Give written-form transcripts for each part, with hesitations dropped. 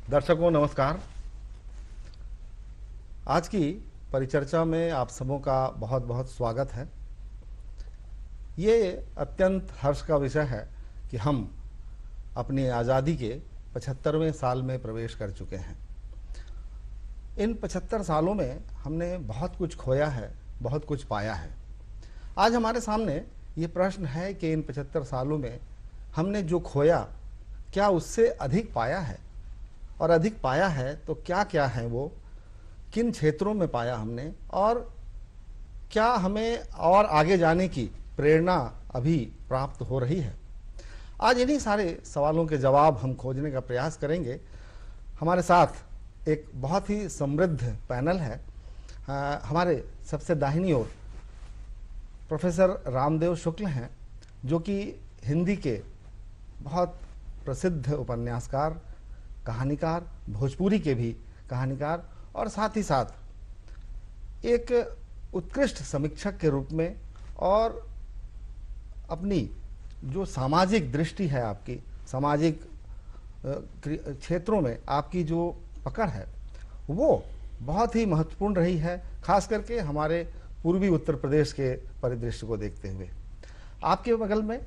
दर्शकों नमस्कार। आज की परिचर्चा में आप सबों का बहुत बहुत स्वागत है। ये अत्यंत हर्ष का विषय है कि हम अपनी आज़ादी के 75वें साल में प्रवेश कर चुके हैं। इन 75 सालों में हमने बहुत कुछ खोया है, बहुत कुछ पाया है। आज हमारे सामने ये प्रश्न है कि इन 75 सालों में हमने जो खोया क्या उससे अधिक पाया है, और अधिक पाया है तो क्या क्या है वो, किन क्षेत्रों में पाया हमने, और क्या हमें और आगे जाने की प्रेरणा अभी प्राप्त हो रही है। आज इन्हीं सारे सवालों के जवाब हम खोजने का प्रयास करेंगे। हमारे साथ एक बहुत ही समृद्ध पैनल है। हमारे सबसे दाहिनी ओर प्रोफेसर रामदेव शुक्ल हैं, जो कि हिंदी के बहुत प्रसिद्ध उपन्यासकार, कहानीकार, भोजपुरी के भी कहानीकार, और साथ ही साथ एक उत्कृष्ट समीक्षक के रूप में, और अपनी जो सामाजिक दृष्टि है, आपकी सामाजिक क्षेत्रों में आपकी जो पकड़ है वो बहुत ही महत्वपूर्ण रही है, खास करके हमारे पूर्वी उत्तर प्रदेश के परिदृश्य को देखते हुए। आपके बगल में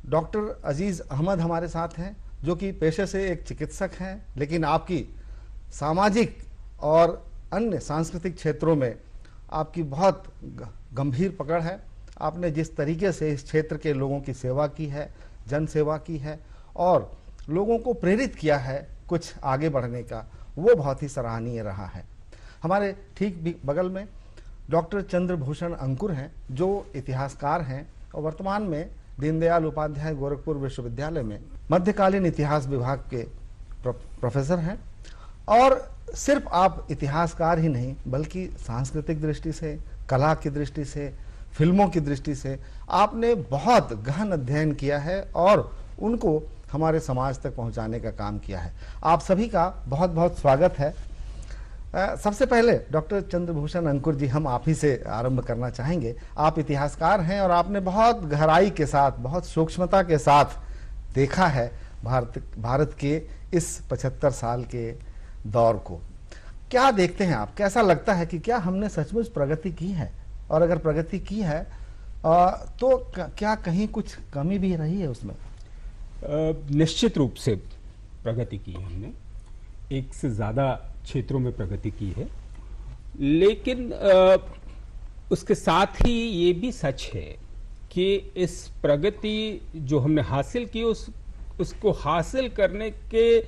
डॉक्टर अजीज अहमद हमारे साथ हैं, जो कि पेशे से एक चिकित्सक हैं, लेकिन आपकी सामाजिक और अन्य सांस्कृतिक क्षेत्रों में आपकी बहुत गंभीर पकड़ है। आपने जिस तरीके से इस क्षेत्र के लोगों की सेवा की है, जन सेवा की है, और लोगों को प्रेरित किया है कुछ आगे बढ़ने का, वो बहुत ही सराहनीय रहा है। हमारे ठीक बगल में डॉक्टर चंद्रभूषण अंकुर हैं, जो इतिहासकार हैं और वर्तमान में दीनदयाल उपाध्याय गोरखपुर विश्वविद्यालय में मध्यकालीन इतिहास विभाग के प्रोफेसर हैं। और सिर्फ आप इतिहासकार ही नहीं, बल्कि सांस्कृतिक दृष्टि से, कला की दृष्टि से, फिल्मों की दृष्टि से आपने बहुत गहन अध्ययन किया है और उनको हमारे समाज तक पहुंचाने का काम किया है। आप सभी का बहुत बहुत स्वागत है। सबसे पहले डॉक्टर चंद्रभूषण अंकुर जी, हम आप ही से आरंभ करना चाहेंगे। आप इतिहासकार हैं और आपने बहुत गहराई के साथ, बहुत सूक्ष्मता के साथ देखा है भारत के इस 75 साल के दौर को। क्या देखते हैं आप, कैसा लगता है कि क्या हमने सचमुच प्रगति की है, और अगर प्रगति की है तो क्या कहीं कुछ कमी भी रही है उसमें? निश्चित रूप से प्रगति की है हमने, एक से ज़्यादा क्षेत्रों में प्रगति की है, लेकिन उसके साथ ही ये भी सच है कि इस प्रगति जो हमने हासिल की उसको हासिल करने के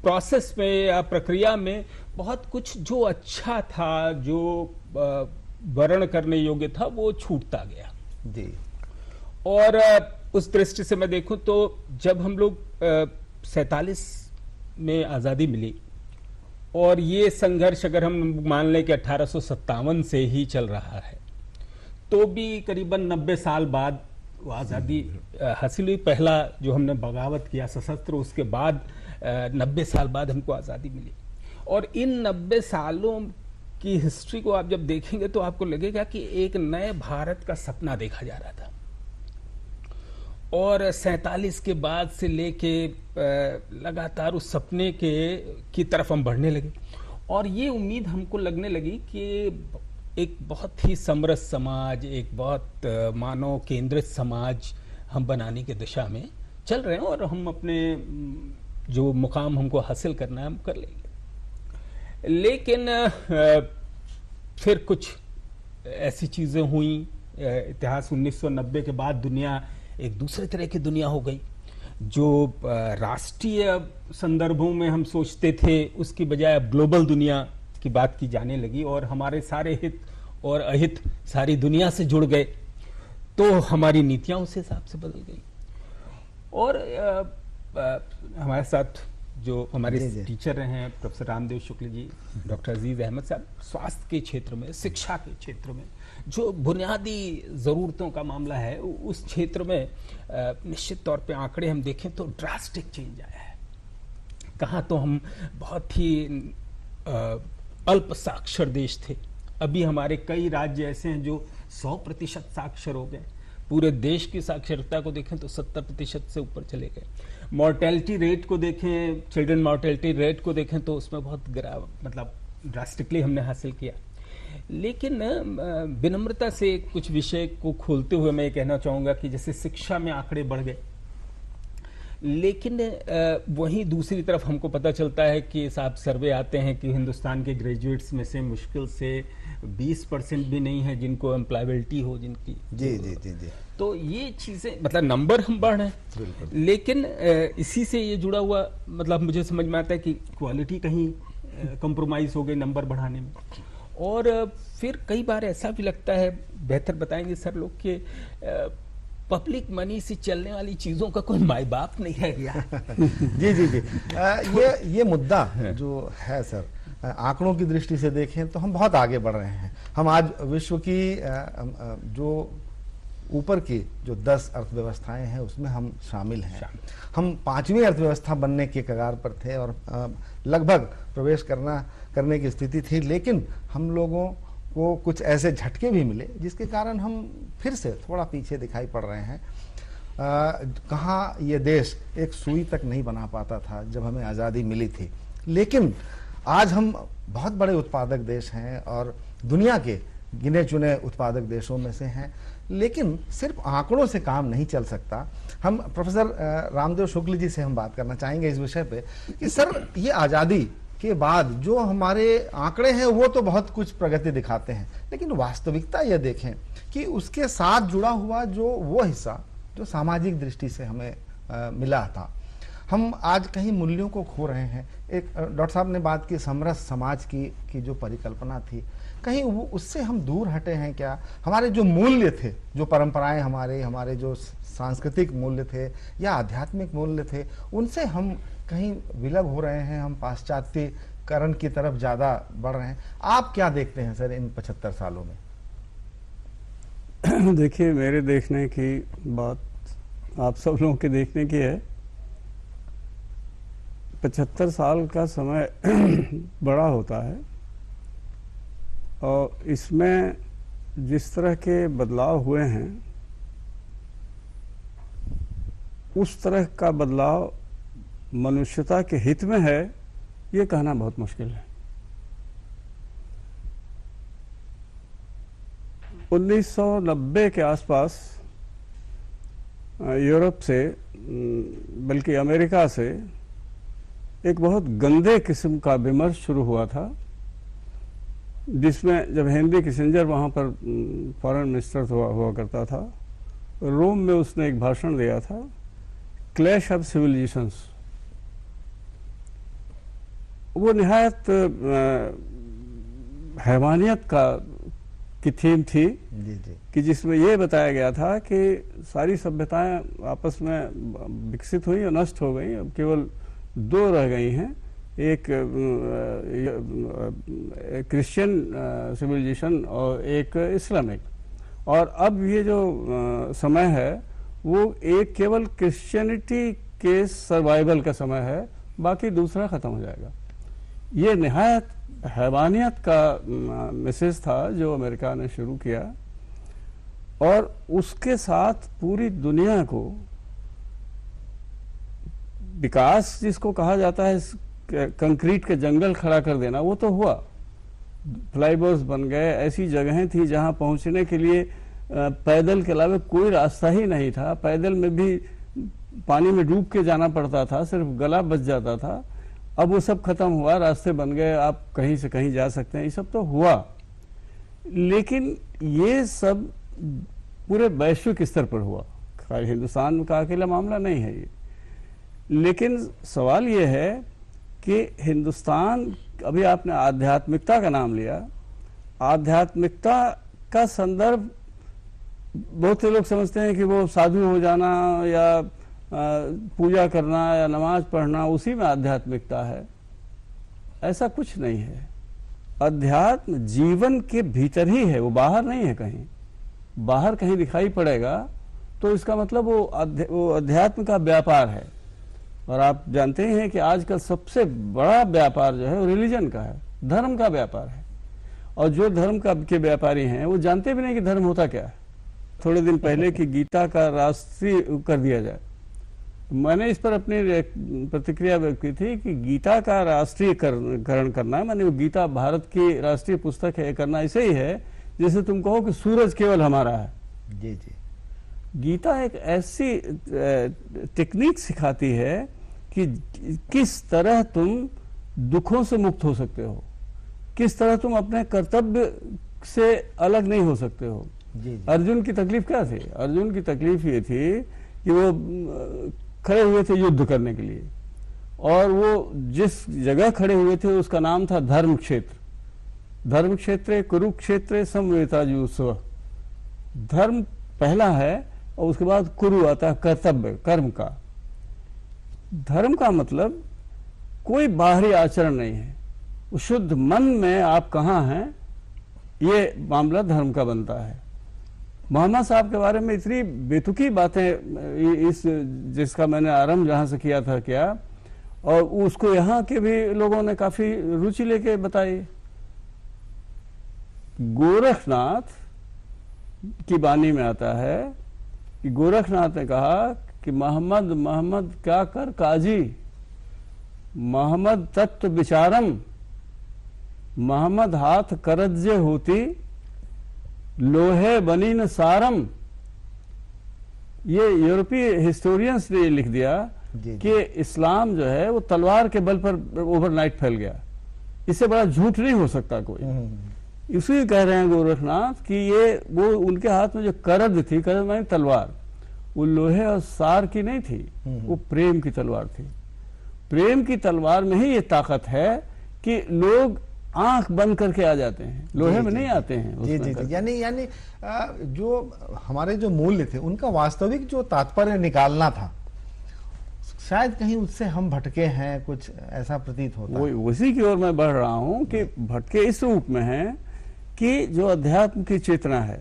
प्रोसेस में या प्रक्रिया में बहुत कुछ जो अच्छा था, जो वर्ण करने योग्य था, वो छूटता गया जी। और उस दृष्टि से मैं देखूं तो जब हम लोग 47 में आज़ादी मिली, और ये संघर्ष अगर हम मान लें कि 1857 से ही चल रहा है, तो भी करीबन 90 साल बाद वो आज़ादी हासिल हुई। पहला जो हमने बगावत किया सशस्त्र, उसके बाद 90 साल बाद हमको आज़ादी मिली। और इन 90 सालों की हिस्ट्री को आप जब देखेंगे तो आपको लगेगा कि एक नए भारत का सपना देखा जा रहा था, और 47 के बाद से लेके लगातार उस सपने की तरफ हम बढ़ने लगे, और ये उम्मीद हमको लगने लगी कि एक बहुत ही समरस समाज, एक बहुत मानव केंद्रित समाज हम बनाने की दिशा में चल रहे हैं, और हम अपने जो मुकाम हमको हासिल करना है हम कर लेंगे। लेकिन फिर कुछ ऐसी चीज़ें हुई, इतिहास 1990 के बाद दुनिया एक दूसरे तरह की दुनिया हो गई, जो राष्ट्रीय संदर्भों में हम सोचते थे उसकी बजाय अब ग्लोबल दुनिया की बात की जाने लगी, और हमारे सारे हित और अहित सारी दुनिया से जुड़ गए, तो हमारी नीतियां उस हिसाब से बदल गई। और हमारे साथ जो हमारे टीचर रहे हैं प्रोफेसर रामदेव शुक्ल जी, डॉक्टर अजीज अहमद साहब, स्वास्थ्य के क्षेत्र में, शिक्षा के क्षेत्र में, जो बुनियादी ज़रूरतों का मामला है उस क्षेत्र में निश्चित तौर पे आंकड़े हम देखें तो ड्रास्टिक चेंज आया है। कहाँ तो हम बहुत ही अल्प साक्षर देश थे, अभी हमारे कई राज्य ऐसे हैं जो 100% साक्षर हो गए। पूरे देश की साक्षरता को देखें तो 70% से ऊपर चले गए। मॉर्टेलिटी रेट को देखें, चिल्ड्रन मॉर्टेलिटी रेट को देखें तो उसमें बहुत मतलब ड्रास्टिकली हमने हासिल किया। लेकिन विनम्रता से कुछ विषय को खोलते हुए मैं ये कहना चाहूँगा कि जैसे शिक्षा में आंकड़े बढ़ गए, लेकिन वहीं दूसरी तरफ हमको पता चलता है कि साहब सर्वे आते हैं कि हिंदुस्तान के ग्रेजुएट्स में से मुश्किल से 20% भी नहीं है जिनको एम्प्लॉयबिलिटी हो जिनकी। जी जी जी जी। तो ये चीज़ें मतलब नंबर हम बढ़ रहे हैं, लेकिन इसी से ये जुड़ा हुआ मतलब मुझे समझ में आता है कि क्वालिटी कहीं कंप्रोमाइज़ हो गई नंबर बढ़ाने में। और फिर कई बार ऐसा भी लगता है, बेहतर बताएंगे सर लोग, कि पब्लिक मनी से चलने वाली चीज़ों का कोई माई बाप नहीं रह गया। जी जी जी। ये मुद्दा जो है सर, आंकड़ों की दृष्टि से देखें तो हम बहुत आगे बढ़ रहे हैं। हम आज विश्व की जो ऊपर की जो 10 अर्थव्यवस्थाएं हैं उसमें हम शामिल हैं। हम 5वीं अर्थव्यवस्था बनने के कगार पर थे और लगभग प्रवेश करने की स्थिति थी, लेकिन हम लोगों को कुछ ऐसे झटके भी मिले जिसके कारण हम फिर से थोड़ा पीछे दिखाई पड़ रहे हैं। कहाँ ये देश एक सुई तक नहीं बना पाता था जब हमें आज़ादी मिली थी, लेकिन आज हम बहुत बड़े उत्पादक देश हैं और दुनिया के गिने चुने उत्पादक देशों में से हैं। लेकिन सिर्फ आंकड़ों से काम नहीं चल सकता। हम प्रोफेसर रामदेव शुक्ल जी से हम बात करना चाहेंगे इस विषय पे कि सर, ये आज़ादी के बाद जो हमारे आंकड़े हैं वो तो बहुत कुछ प्रगति दिखाते हैं, लेकिन वास्तविकता ये देखें कि उसके साथ जुड़ा हुआ जो वो हिस्सा जो सामाजिक दृष्टि से हमें मिला था, हम आज कहीं मूल्यों को खो रहे हैं। एक डॉक्टर साहब ने बात की समरस समाज की जो परिकल्पना थी, कहीं वो उससे हम दूर हटे हैं क्या? हमारे जो मूल्य थे, जो परंपराएं हमारे जो सांस्कृतिक मूल्य थे या आध्यात्मिक मूल्य थे, उनसे हम कहीं विलग हो रहे हैं, हम पाश्चात्यकरण की तरफ ज़्यादा बढ़ रहे हैं। आप क्या देखते हैं सर इन 75 सालों में? देखिए, मेरे देखने की बात आप सब लोगों के देखने की है। 75 साल का समय बड़ा होता है और इसमें जिस तरह के बदलाव हुए हैं उस तरह का बदलाव मनुष्यता के हित में है, ये कहना बहुत मुश्किल है। 1990 के आसपास यूरोप से, बल्कि अमेरिका से एक बहुत गंदे किस्म का विमर्श शुरू हुआ था, जिसमें जब हेनरी किसिंजर वहाँ पर फॉरेन मिनिस्टर हुआ करता था, रोम में उसने एक भाषण दिया था, क्लैश ऑफ सिविलाइजेशंस। वो निहायत हैवानियत की थीम थी जी जी। कि जिसमें ये बताया गया था कि सारी सभ्यताएं आपस में विकसित हुई और नष्ट हो गई, अब केवल 2 रह गई हैं, एक क्रिश्चियन सिविलाइजेशन और एक इस्लामिक। और अब ये जो समय है वो एक केवल क्रिश्चियनिटी के सर्वाइवल का समय है, बाकी दूसरा ख़त्म हो जाएगा। ये निहायत हैवानियत का मैसेज था जो अमेरिका ने शुरू किया और उसके साथ पूरी दुनिया को विकास जिसको कहा जाता है, कंक्रीट के जंगल खड़ा कर देना, वो तो हुआ। फ्लाईओवर्स बन गए, ऐसी जगहें थी जहां पहुंचने के लिए पैदल के अलावा कोई रास्ता ही नहीं था। पैदल में भी पानी में डूब के जाना पड़ता था, सिर्फ गला बच जाता था। अब वो सब खत्म हुआ, रास्ते बन गए, आप कहीं से कहीं जा सकते हैं, ये सब तो हुआ। लेकिन ये सब पूरे वैश्विक स्तर पर हुआ, खाली हिंदुस्तान का अकेला मामला नहीं है ये। लेकिन सवाल ये है कि हिंदुस्तान, अभी आपने आध्यात्मिकता का नाम लिया, आध्यात्मिकता का संदर्भ बहुत से लोग समझते हैं कि वो साधु हो जाना या पूजा करना या नमाज पढ़ना, उसी में आध्यात्मिकता है। ऐसा कुछ नहीं है। अध्यात्म जीवन के भीतर ही है, वो बाहर नहीं है। कहीं बाहर कहीं दिखाई पड़ेगा तो इसका मतलब वो अध्यात्म का व्यापार है। और आप जानते ही हैं कि आजकल सबसे बड़ा व्यापार जो है वो रिलीजन का है, धर्म का व्यापार है। और जो धर्म के व्यापारी हैं वो जानते भी नहीं कि धर्म होता क्या है। थोड़े दिन पहले कि गीता का राष्ट्रीय कर दिया जाए। मैंने इस पर अपनी प्रतिक्रिया व्यक्त की थी कि गीता का राष्ट्रीयकरण करना, माने वो गीता भारत की राष्ट्रीय पुस्तक है, करना ऐसे ही है जैसे तुम कहो कि सूरज केवल हमारा है। जी जी। गीता एक ऐसी टेक्निक सिखाती है कि किस तरह तुम दुखों से मुक्त हो सकते हो, किस तरह तुम अपने कर्तव्य से अलग नहीं हो सकते हो। जी जी। अर्जुन की तकलीफ क्या थी? अर्जुन की तकलीफ ये थी कि वो खड़े हुए थे युद्ध करने के लिए, और वो जिस जगह खड़े हुए थे उसका नाम था धर्म क्षेत्र। धर्म क्षेत्र कुरुक्षेत्र समवेताजुस्व। धर्म पहला है और उसके बाद कुरु आता है, कर्तव्य, कर्म का। धर्म का मतलब कोई बाहरी आचरण नहीं है, वो शुद्ध मन में आप कहाँ हैं, ये मामला धर्म का बनता है। मोहम्मद साहब के बारे में इतनी बेतुकी बातें इस जिसका मैंने आरंभ जहां से किया था क्या, और उसको यहाँ के भी लोगों ने काफी रुचि लेके बताई। गोरखनाथ की वाणी में आता है कि गोरखनाथ ने कहा कि मोहम्मद मोहम्मद क्या कर काजी, मोहम्मद तत्व विचारम, मोहम्मद हाथ करज्जे होती, लोहे बनी न सारम। ये यूरोपीय हिस्टोरियंस ने लिख दिया कि इस्लाम जो है वो तलवार के बल पर ओवरनाइट फैल गया, इससे बड़ा झूठ नहीं हो सकता कोई। इसी कह रहे हैं गोरखनाथ कि ये वो उनके हाथ में जो करद थी, करद माने तलवार, वो लोहे और सार की नहीं थी, वो प्रेम की तलवार थी। प्रेम की तलवार में ही ये ताकत है कि लोग आंख बंद करके आ जाते हैं, लोहे में नहीं आते हैं। जी जी जी। यानी जो हमारे जो मूल्य थे उनका वास्तविक जो तात्पर्य निकालना था, शायद कहीं उससे हम भटके हैं, कुछ ऐसा प्रतीत होता है। उसी की ओर मैं बढ़ रहा हूं कि भटके इस रूप में है कि जो अध्यात्म की चेतना है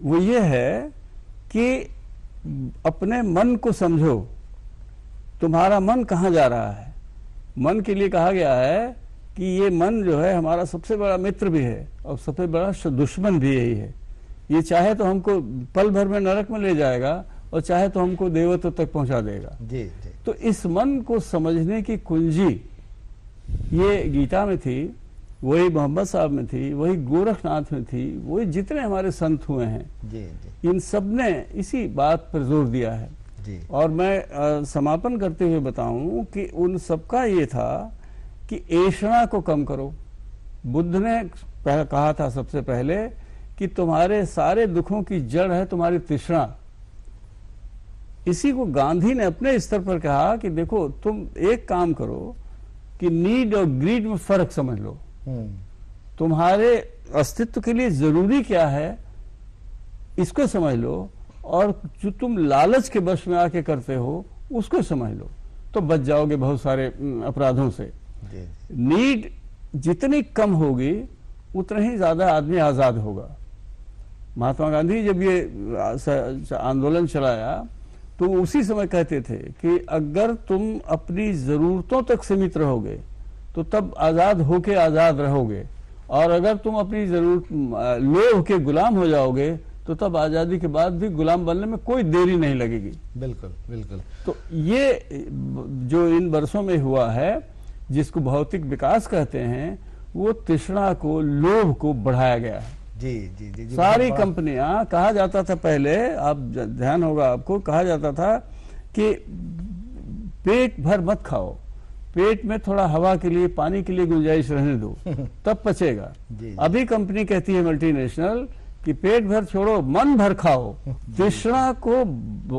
वो ये है कि अपने मन को समझो, तुम्हारा मन कहाँ जा रहा है। मन के लिए कहा गया है कि ये मन जो है हमारा सबसे बड़ा मित्र भी है और सबसे बड़ा दुश्मन भी यही है। ये चाहे तो हमको पल भर में नरक में ले जाएगा और चाहे तो हमको देवत्व तक पहुंचा देगा। जी जी। तो इस मन को समझने की कुंजी ये गीता में थी, वही मोहम्मद साहब में थी, वही गोरखनाथ में थी, वही जितने हमारे संत हुए हैं जी जी। इन सब ने इसी बात पर जोर दिया है। जी। और मैं समापन करते हुए बताऊं कि उन सबका ये था कि ऐषणा को कम करो। बुद्ध ने कहा था सबसे पहले कि तुम्हारे सारे दुखों की जड़ है तुम्हारी तृष्णा। इसी को गांधी ने अपने स्तर पर कहा कि देखो तुम एक काम करो कि नीड और ग्रीड में फर्क समझ लो। तुम्हारे अस्तित्व के लिए जरूरी क्या है इसको समझ लो, और जो तुम लालच के वश में आके करते हो उसको समझ लो, तो बच जाओगे बहुत सारे अपराधों से। नीड जितनी कम होगी उतना ही ज्यादा आदमी आजाद होगा। महात्मा गांधी जब ये आंदोलन चलाया तो उसी समय कहते थे कि अगर तुम अपनी जरूरतों तक सीमित रहोगे तो तब आजाद होके आजाद रहोगे, और अगर तुम अपनी जरूरत लोभ के गुलाम हो जाओगे तो तब आजादी के बाद भी गुलाम बनने में कोई देरी नहीं लगेगी। बिल्कुल बिल्कुल। तो ये जो इन वर्षों में हुआ है जिसको भौतिक विकास कहते हैं, वो तृष्णा को, लोभ को बढ़ाया गया है। जी जी जी, जी। सारी कंपनियां, कहा जाता था पहले, आप ध्यान होगा आपको, कहा जाता था कि पेट भर मत खाओ, पेट में थोड़ा हवा के लिए, पानी के लिए गुंजाइश रहने दो, तब पचेगा। अभी कंपनी कहती है मल्टीनेशनल कि पेट भर छोड़ो, मन भर खाओ। तृष्णा को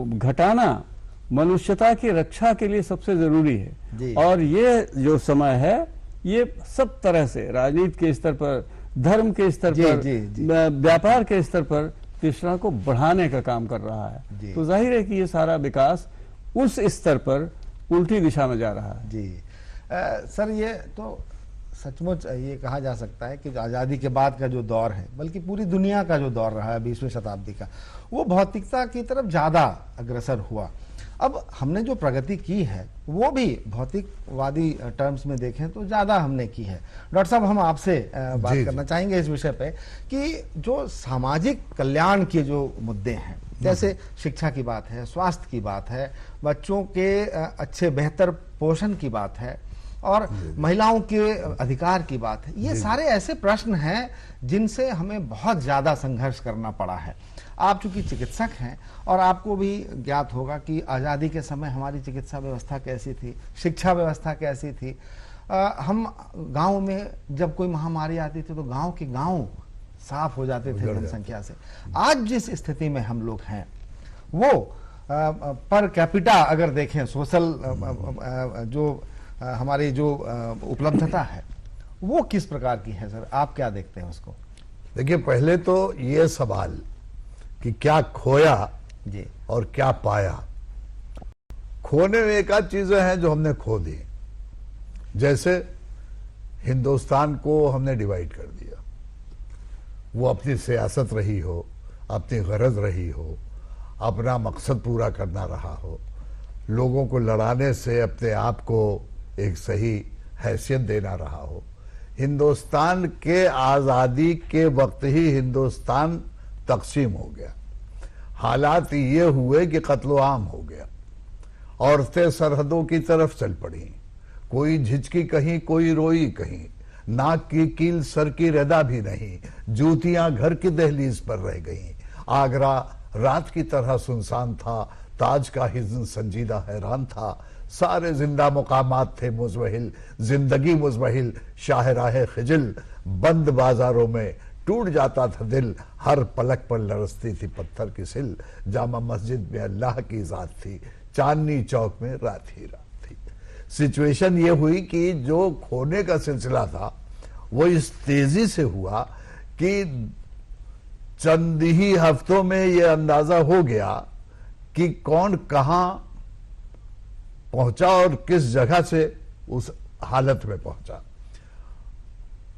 घटाना मनुष्यता की रक्षा के लिए सबसे जरूरी है। और ये जो समय है ये सब तरह से राजनीति के स्तर पर, धर्म के स्तर पर, व्यापार के स्तर पर तृष्णा को बढ़ाने का काम कर रहा है। तो जाहिर है कि ये सारा विकास उस स्तर पर उल्टी दिशा में जा रहा है। जी सर, ये तो सचमुच ये कहा जा सकता है कि आज़ादी के बाद का जो दौर है, बल्कि पूरी दुनिया का जो दौर रहा है 20वीं शताब्दी का, वो भौतिकता की तरफ ज़्यादा अग्रसर हुआ। अब हमने जो प्रगति की है वो भी भौतिकवादी टर्म्स में देखें तो ज़्यादा हमने की है। डॉक्टर साहब, हम आपसे बात करना चाहेंगे इस विषय पे कि जो सामाजिक कल्याण के जो मुद्दे हैं, जैसे शिक्षा की बात है, स्वास्थ्य की बात है, बच्चों के अच्छे बेहतर पोषण की बात है और महिलाओं के अधिकार की बात है, ये सारे ऐसे प्रश्न हैं जिनसे हमें बहुत ज़्यादा संघर्ष करना पड़ा है। आप चूंकि चिकित्सक हैं और आपको भी ज्ञात होगा कि आज़ादी के समय हमारी चिकित्सा व्यवस्था कैसी थी, शिक्षा व्यवस्था कैसी थी। हम गांव में जब कोई महामारी आती थी तो गांव के गांव साफ हो जाते थे जनसंख्या से। आज जिस स्थिति में हम लोग हैं वो पर कैपिटा अगर देखें, सोशल जो हमारी जो उपलब्धता है वो किस प्रकार की है सर, आप क्या देखते हैं उसको? देखिए, पहले तो ये सवाल कि क्या खोया जी और क्या पाया। खोने में एक आध चीजें हैं जो हमने खो दी, जैसे हिंदुस्तान को हमने डिवाइड कर दिया। वो अपनी सियासत रही हो, अपनी गरज रही हो, अपना मकसद पूरा करना रहा हो, लोगों को लड़ाने से अपने आप को एक सही हैसियत देना रहा हो। हिंदुस्तान के आज़ादी के वक्त ही हिंदुस्तान तकसीम हो गया। हालात ये हुए कि कत्लो आम हो गया, औरतें सरहदों की तरफ चल पड़ी, कोई झिझकी कहीं, कोई रोई कहीं, नाक की कील सर की रदा भी नहीं, जूतियां घर की दहलीज पर रह गईं। आगरा रात की तरह सुनसान था, ताज का हिज़्न संजीदा हैरान था, सारे जिंदा मुकामात थे मुज़महिल, जिंदगी मुज़महिल, शाहराह खिजिल, बंद बाजारों में टूट जाता था दिल, हर पलक पर लरसती थी पत्थर की सिल, जामा मस्जिद में अल्लाह की ज़ात थी, चांदनी चौक में रात ही रात थी। सिचुएशन ये हुई कि जो खोने का सिलसिला था वो इस तेजी से हुआ कि चंद ही हफ्तों में ये अंदाजा हो गया कि कौन कहां पहुंचा और किस जगह से उस हालत में पहुंचा।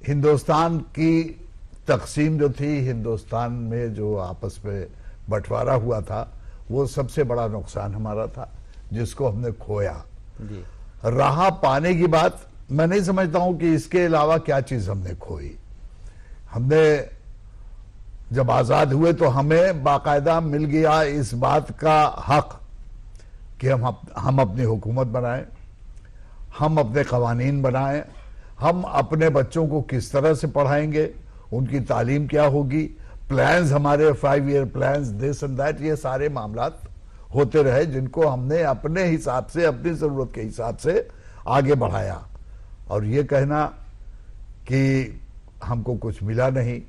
हिंदुस्तान की तकसीम जो थी, हिंदुस्तान में जो आपस में बंटवारा हुआ था, वो सबसे बड़ा नुकसान हमारा था जिसको हमने खोया। रहा पाने की बात, मैं नहीं समझता हूं कि इसके अलावा क्या चीज हमने खोई। हमने जब आजाद हुए तो हमें बाकायदा मिल गया इस बात का हक कि हम अपनी हुकूमत बनाएं, हम अपने कवानीन बनाएं, हम अपने बच्चों को किस तरह से पढ़ाएंगे, उनकी तालीम क्या होगी, प्लान्स हमारे 5 year plans, this and that, ये सारे मामलात होते रहे जिनको हमने अपने हिसाब से, अपनी जरूरत के हिसाब से आगे बढ़ाया। और ये कहना कि हमको कुछ मिला नहीं,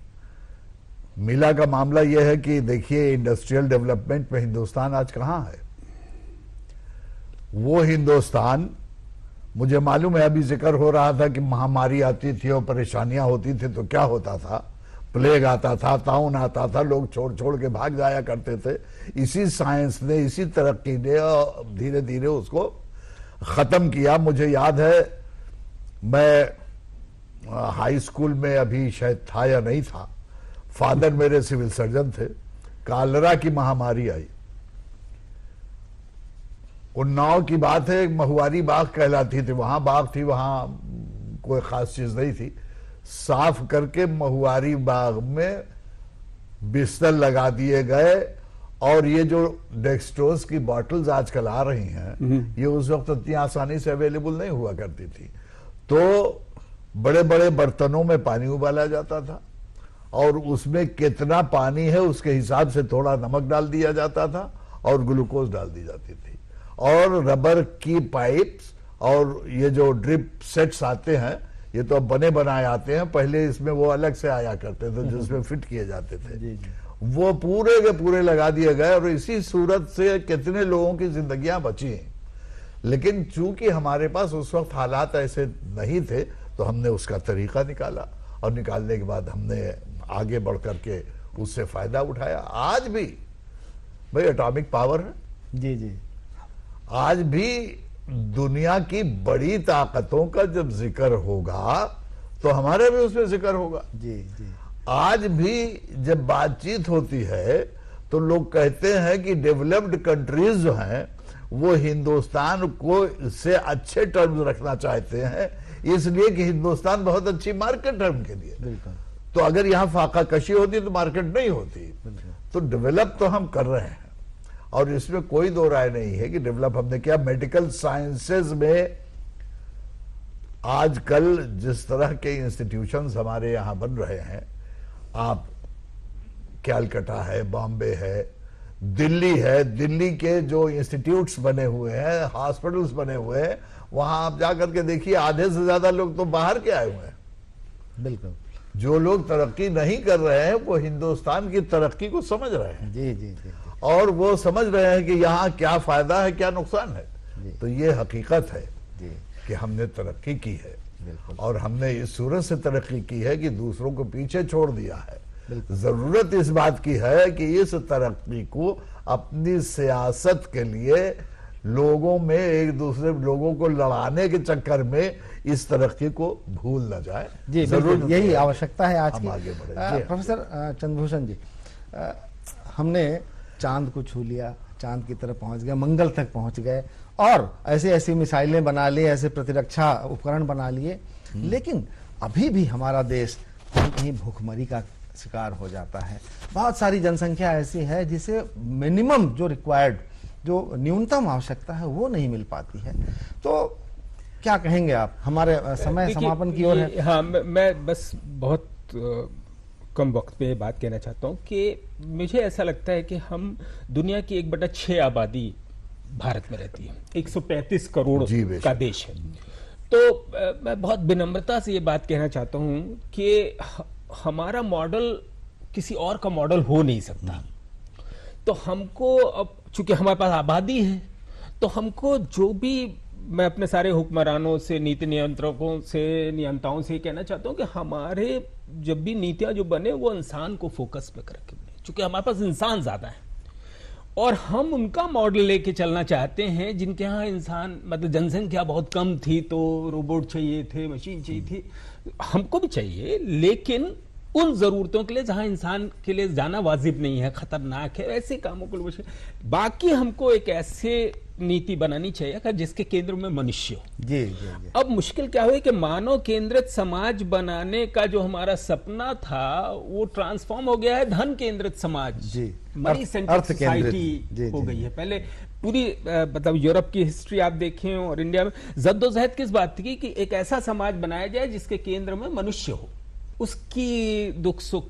मिला का मामला यह है कि देखिए इंडस्ट्रियल डेवलपमेंट में हिंदुस्तान आज कहां है। वो हिंदुस्तान, मुझे मालूम है अभी जिक्र हो रहा था कि महामारी आती थी और परेशानियां होती थी तो क्या होता था, प्लेग आता था, ताउन आता था, लोग छोड़ छोड़ के भाग जाया करते थे। इसी साइंस ने, इसी तरक्की ने धीरे धीरे उसको खत्म किया। मुझे याद है मैं हाई स्कूल में अभी शायद था या नहीं था, फादर मेरे सिविल सर्जन थे, कालरा की महामारी आई, उन्नाव की बात है, महुआरी बाग कहलाती थी, वहां बाग थी, वहां कोई खास चीज नहीं थी। साफ करके महुआरी बाग में बिस्तर लगा दिए गए और ये जो डेक्सट्रोज की बॉटल्स आजकल आ रही हैं, ये उस वक्त इतनी आसानी से अवेलेबल नहीं हुआ करती थी। तो बड़े बड़े बर्तनों में पानी उबाला जाता था और उसमें कितना पानी है उसके हिसाब से थोड़ा नमक डाल दिया जाता था और ग्लूकोज डाल दी जाती थी। और रबर की पाइप्स और ये जो ड्रिप सेट्स आते हैं, ये तो अब बने बनाए आते हैं, पहले इसमें वो अलग से आया करते थे जिसमें फिट किए जाते थे, वो पूरे के पूरे लगा दिए गए और इसी सूरत से कितने लोगों की जिंदगियां बची हैं। लेकिन चूंकि हमारे पास उस वक्त हालात ऐसे नहीं थे तो हमने उसका तरीका निकाला और निकालने के बाद हमने आगे बढ़ करके उससे फायदा उठाया। आज भी भाई एटॉमिक पावर है, जी जी, आज भी दुनिया की बड़ी ताकतों का जब जिक्र होगा तो हमारे भी उसमें जिक्र होगा। जी जी, आज भी जब बातचीत होती है तो लोग कहते हैं कि डेवलप्ड कंट्रीज जो हैं वो हिंदुस्तान को से अच्छे टर्म्स रखना चाहते हैं, इसलिए कि हिंदुस्तान बहुत अच्छी मार्केट है उनके लिए। बिल्कुल। तो अगर यहाँ फाका कशी होती तो मार्केट नहीं होती। तो डेवलप तो हम कर रहे हैं और इसमें कोई दो राय नहीं है कि डेवलप हमने किया। मेडिकल साइंसेज में आजकल जिस तरह के इंस्टीट्यूशंस हमारे यहाँ बन रहे हैं, आप कैलकाटा है, बॉम्बे है, दिल्ली है, दिल्ली के जो इंस्टीट्यूट्स बने हुए हैं, हॉस्पिटल्स बने हुए हैं, वहां आप जाकर के देखिए आधे से ज्यादा लोग तो बाहर के आए हुए हैं। बिल्कुल। जो लोग तरक्की नहीं कर रहे हैं वो हिंदुस्तान की तरक्की को समझ रहे हैं जी जी जी। और वो समझ रहे हैं कि यहाँ क्या फायदा है, क्या नुकसान है। जी। तो ये हकीकत है जी कि हमने तरक्की की है बिल्कुल। और हमने इस सूरत से तरक्की की है कि दूसरों को पीछे छोड़ दिया है। बिल्कुल। जरूरत इस बात की है कि इस तरक्की को अपनी सियासत के लिए लोगों में एक दूसरे लोगों को लड़ाने के चक्कर में इस तरक्की को भूल न जाए। जी बिल्कुल, यही है आवश्यकता है आज हम की। आगे बढ़े। जी हाँ। प्रोफेसर चंद्रभूषण जी, हमने चांद को छू लिया, चांद की तरफ पहुंच गए, मंगल तक पहुंच गए और ऐसी ऐसी मिसाइलें बना ली, ऐसे प्रतिरक्षा उपकरण बना लिए, लेकिन अभी भी हमारा देश कहीं कहीं भूखमरी का शिकार हो जाता है। बहुत सारी जनसंख्या ऐसी है जिसे मिनिमम जो रिक्वायर्ड, जो न्यूनतम आवश्यकता है वो नहीं मिल पाती है। तो क्या कहेंगे आप? हमारे समय समापन की ओर है। हाँ, मैं बस बहुत कम वक्त पे बात कहना चाहता हूँ कि मुझे ऐसा लगता है कि हम दुनिया की 1/6 आबादी भारत में रहती है, 135 करोड़ का देश है। तो मैं बहुत विनम्रता से ये बात कहना चाहता हूँ कि हमारा मॉडल किसी और का मॉडल हो नहीं सकता। तो हमको अब चूंकि हमारे पास आबादी है, तो हमको जो भी, मैं अपने सारे हुक्मरानों से, नीति नियंत्रकों से, नियंताओं से कहना चाहता हूं कि हमारे जब भी नीतियां जो बने वो इंसान को फोकस पे करके बने, चूंकि हमारे पास इंसान ज्यादा है और हम उनका मॉडल लेके चलना चाहते हैं जिनके यहाँ इंसान, मतलब जनसंख्या बहुत कम थी तो रोबोट चाहिए थे, मशीन चाहिए थी, हमको भी चाहिए, लेकिन उन जरूरतों के लिए जहां इंसान के लिए जाना वाजिब नहीं है, खतरनाक है, ऐसे कामों को लिए। बाकी हमको एक ऐसे नीति बनानी चाहिए जिसके केंद्र में मनुष्य हो। जी जी जी। अब मुश्किल क्या हुई कि मानव केंद्रित समाज बनाने का जो हमारा सपना था वो ट्रांसफॉर्म हो गया है धन केंद्रित समाज। जी। मनी सेंट्रिक सोसाइटी हो गई है। पहले पूरी मतलब यूरोप की हिस्ट्री आप देखें और इंडिया में जद्दोजहद किस बात थी कि एक ऐसा समाज बनाया जाए जिसके केंद्र में मनुष्य हो, उसकी दुख सुख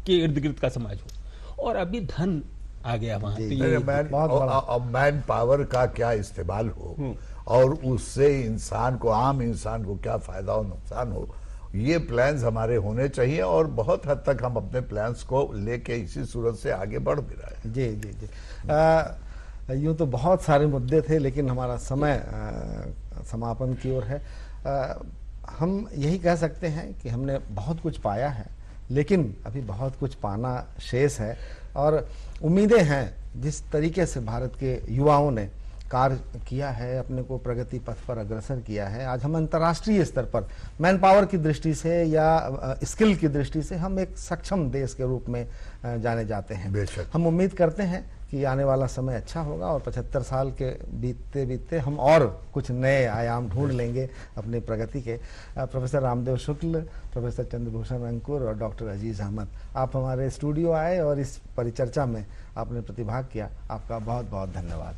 के इर्द गिर्द का समाज हो, और अभी धन आ गया वहां। तो मैन पावर का क्या इस्तेमाल हो और उससे इंसान को, आम इंसान को क्या फायदा और नुकसान हो, ये प्लान्स हमारे होने चाहिए और बहुत हद तक हम अपने प्लान्स को लेके इसी सूरत से आगे बढ़ भी रहे हैं। जी जी जी। यूं तो बहुत सारे मुद्दे थे लेकिन हमारा समय समापन की ओर है। हम यही कह सकते हैं कि हमने बहुत कुछ पाया है लेकिन अभी बहुत कुछ पाना शेष है और उम्मीदें हैं जिस तरीके से भारत के युवाओं ने कार्य किया है, अपने को प्रगति पथ पर अग्रसर किया है। आज हम अंतर्राष्ट्रीय स्तर पर मैन पावर की दृष्टि से या स्किल की दृष्टि से हम एक सक्षम देश के रूप में जाने जाते हैं। बेशक। हम उम्मीद करते हैं कि आने वाला समय अच्छा होगा और 75 साल के बीतते बीतते हम और कुछ नए आयाम ढूंढ लेंगे अपनी प्रगति के। प्रोफेसर रामदेव शुक्ल, प्रोफेसर चंद्रभूषण अंकुर और डॉक्टर अजीज अहमद, आप हमारे स्टूडियो आए और इस परिचर्चा में आपने प्रतिभाग किया, आपका बहुत बहुत धन्यवाद।